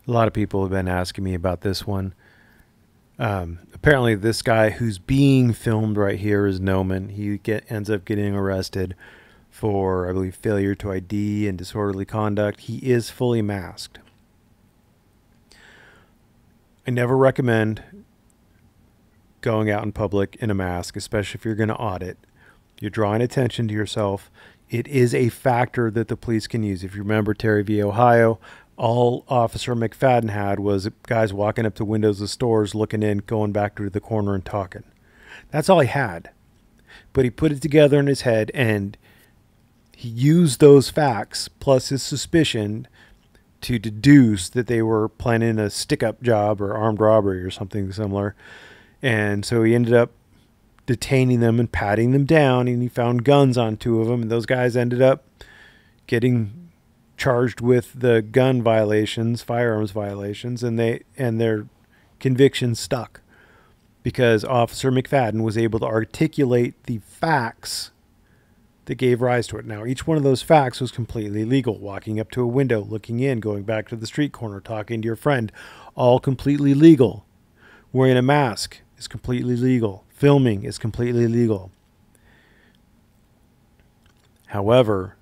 A lot of people have been asking me about this one. Apparently, this guy who's being filmed right here is Nomen. He ends up getting arrested for, I believe, failure to ID and disorderly conduct. He is fully masked. I never recommend going out in public in a mask, especially if you're going to audit. You're drawing attention to yourself. It is a factor that the police can use. If you remember Terry v. Ohio, all Officer McFadden had was guys walking up to windows of stores, looking in, going back to the corner and talking. That's all he had. But he put it together in his head, and he used those facts plus his suspicion to deduce that they were planning a stick-up job or armed robbery or something similar. And so he ended up detaining them and patting them down, and he found guns on two of them, and those guys ended up getting charged with the gun violations, firearms violations, and their convictions stuck because Officer McFadden was able to articulate the facts that gave rise to it. Now, each one of those facts was completely legal. Walking up to a window, looking in, going back to the street corner, talking to your friend, all completely legal. Wearing a mask is completely legal. Filming is completely legal. However,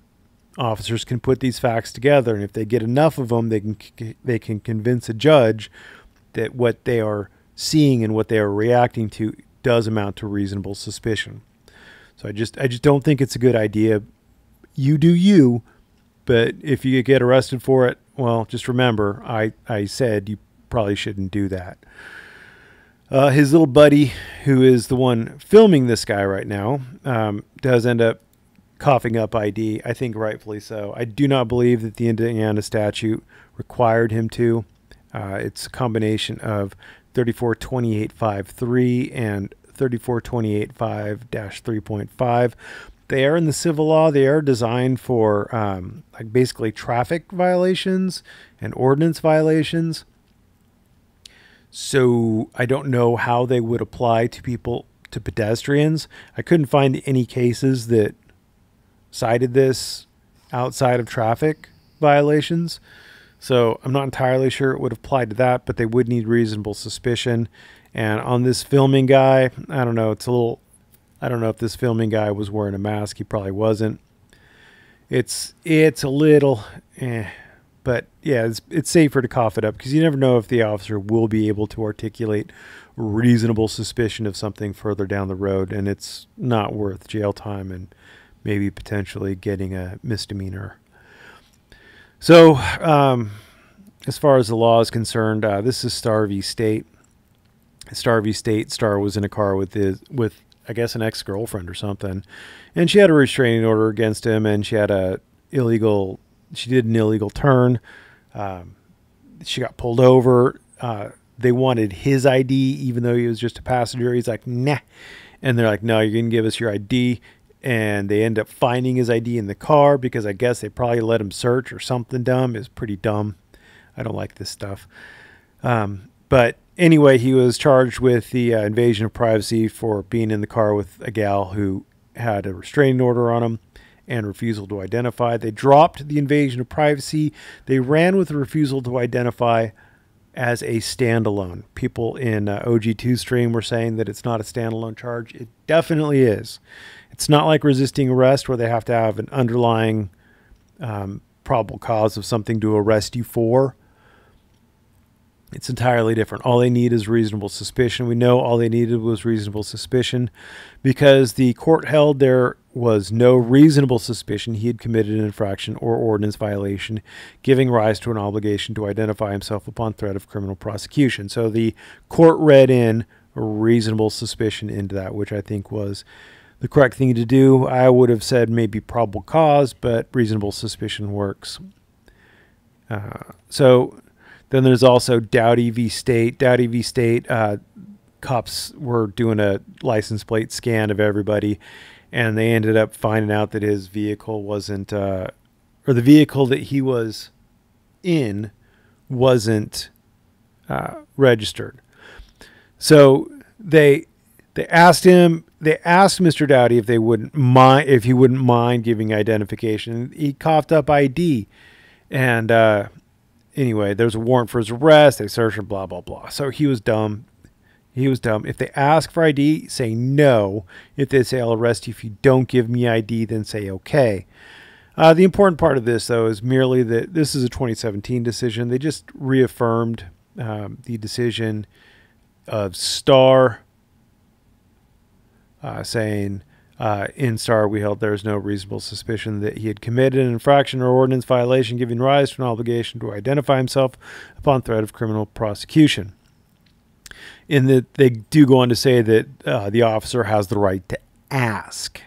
officers can put these facts together, and if they get enough of them, they can convince a judge that what they are seeing and what they are reacting to does amount to reasonable suspicion. So I just don't think it's a good idea. You do you, but if you get arrested for it, well, just remember, I said you probably shouldn't do that. His little buddy, who is the one filming this guy right now, does end up coughing up ID. I think rightfully so. I do not believe that the Indiana statute required him to. It's a combination of 3428.53 and 3428.5-3.5. They are in the civil law. They are designed for like basically traffic violations and ordinance violations. So I don't know how they would apply to pedestrians. I couldn't find any cases that cited this outside of traffic violations. So I'm not entirely sure it would apply to that, but they would need reasonable suspicion. And on this filming guy, I don't know. I don't know if this filming guy was wearing a mask. He probably wasn't. It's a little, but yeah, it's safer to cough it up because you never know if the officer will be able to articulate reasonable suspicion of something further down the road, and it's not worth jail time and maybe potentially getting a misdemeanor. So, as far as the law is concerned, this is Star v. State. Star v. State. Star was in a car with I guess an ex-girlfriend or something, and she had a restraining order against him, and she did an illegal turn. She got pulled over. They wanted his ID, even though he was just a passenger. He's like, nah. And they're like, no, you're going to give us your ID. And they end up finding his ID in the car because I guess they probably let him search or something dumb. It's pretty dumb. I don't like this stuff. But anyway, he was charged with the invasion of privacy for being in the car with a gal who had a restraining order on him and refusal to identify. They dropped the invasion of privacy. They ran with the refusal to identify as a standalone. People in OG2 stream were saying that it's not a standalone charge. It definitely is. It's not like resisting arrest where they have to have an underlying probable cause of something to arrest you for. It's entirely different. All they need is reasonable suspicion. We know all they needed was reasonable suspicion because the court held there was no reasonable suspicion he had committed an infraction or ordinance violation, giving rise to an obligation to identify himself upon threat of criminal prosecution. So the court read in a reasonable suspicion into that, which I think was the correct thing to do. I would have said maybe probable cause, but reasonable suspicion works. So then there's also Dowdy v. State. Dowdy v. State, cops were doing a license plate scan of everybody, and they ended up finding out that his vehicle wasn't, or the vehicle that he was in wasn't registered. So they asked Mr. Dowdy if he wouldn't mind giving identification. He coughed up ID, and Anyway, there's a warrant for his arrest. They searched him, blah, blah, blah. So he was dumb. He was dumb. If they ask for ID, say no. If they say, I'll arrest you if you don't give me ID, then say okay. The important part of this, though, is merely that this is a 2017 decision. They just reaffirmed the decision of Starr, saying, in Starr, we held there is no reasonable suspicion that he had committed an infraction or ordinance violation giving rise to an obligation to identify himself upon threat of criminal prosecution. In that they do go on to say that the officer has the right to ask.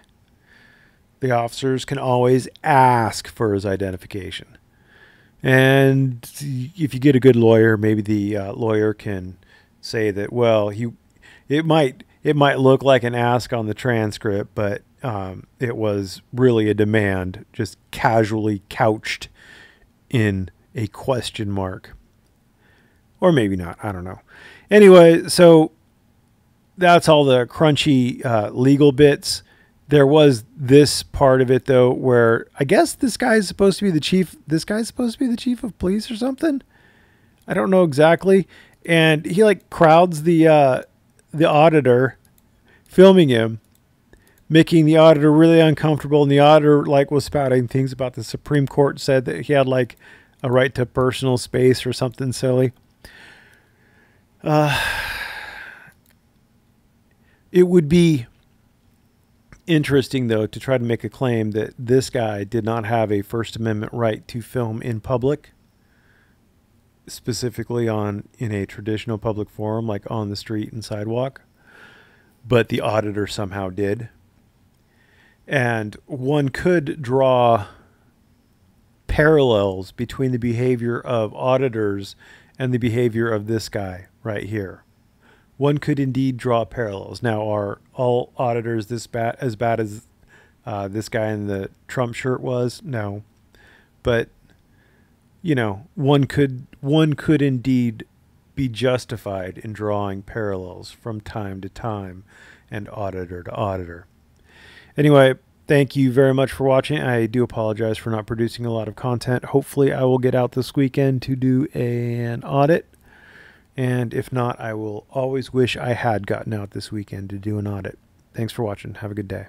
The officers can always ask for his identification. And if you get a good lawyer, maybe the lawyer can say that, well, it might look like an ask on the transcript, but it was really a demand, just casually couched in a question mark. Or maybe not. I don't know. Anyway, so that's all the crunchy legal bits. There was this part of it, though, where I guess this guy is supposed to be the chief. This guy's supposed to be the chief of police or something. I don't know exactly. And he like crowds the auditor, filming him, making the auditor really uncomfortable. And the auditor like was spouting things about the Supreme Court said that he had like a right to personal space or something silly. It would be interesting, though, to try to make a claim that this guy did not have a First Amendment right to film in public, specifically in a traditional public forum, like on the street and sidewalk, but the auditor somehow did. And one could draw parallels between the behavior of auditors and the behavior of this guy right here. One could indeed draw parallels. Now, are all auditors as bad as this guy in the Trump shirt was? No, but you know, one could indeed be justified in drawing parallels from time to time and auditor to auditor. Anyway, thank you very much for watching. I do apologize for not producing a lot of content. Hopefully, I will get out this weekend to do an audit. And if not, I will always wish I had gotten out this weekend to do an audit. Thanks for watching. Have a good day.